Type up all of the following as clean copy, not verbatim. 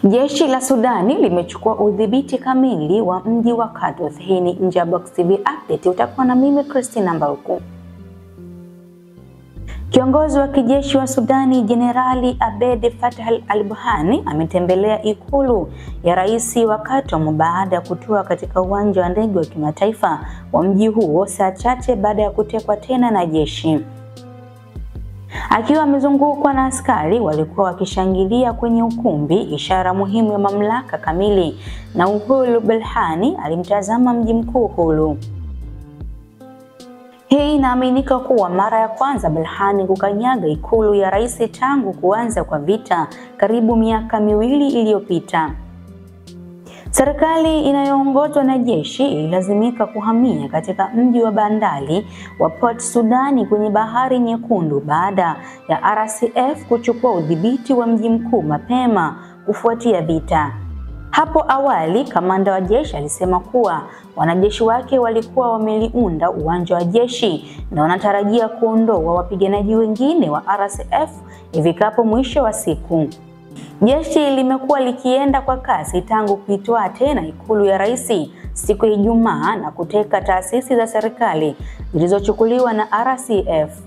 Jeshi la Sudani limechukua udhibiti kamili wa mji wa Khartoum. Hii ni Nje ya Box TV update, utakuwa na mimi Christina Mbaruku. Kiongozi wa kijeshi wa Sudani Jenerali Abdel Fattah al-Burhan ametembelea ikulu ya rais wa Khartoum baada ya kutua katika uwanja wa ndege wa kimataifa wa mji huo saa chache baada ya kutekwa tena na jeshi. Akiwa amezungukwa na askari walikuwa wakishangilia kwenye ukumbi, ishara muhimu ya mamlaka kamili na uhuru, Burhan alimtazama mji mkuu huru. Hii inaaminika kuwa mara ya kwanza Burhan kukanyaga ikulu ya rais tangu kuanza kwa vita karibu miaka miwili iliyopita. Serikali inayoongozwa na jeshi ililazimika kuhamia katika mji wa bandari wa Port Sudani kwenye Bahari Nyekundu baada ya RSF kuchukua udhibiti wa mji mkuu mapema kufuatia vita. Hapo awali, kamanda wa jeshi alisema kuwa wanajeshi wake walikuwa wameliunda uwanja wa jeshi na wanatarajia kuondoa wapiganaji wengine wa RSF ifikapo mwisho wa siku. Jeshi limekuwa likienda kwa kasi tangu kuitwaa tena ikulu ya rais siku ya Ijumaa na kuteka taasisi za serikali zilizochukuliwa na RSF.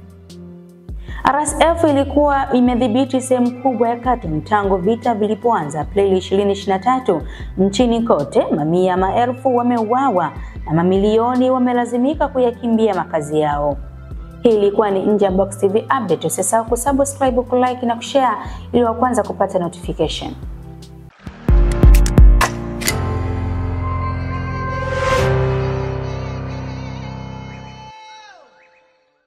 RSF ilikuwa imedhibiti sehemu kubwa ya Khartoum tangu vita vilipoanza Aprili 2023 nchini kote. Mamia ya maelfu wameuawa na mamilioni wamelazimika kuyakimbia makazi yao. Hii ilikuwa ni Nje ya Box TV update. Usisahau kusubscribe, kulike na kushare ili wa kwanza kupata notification.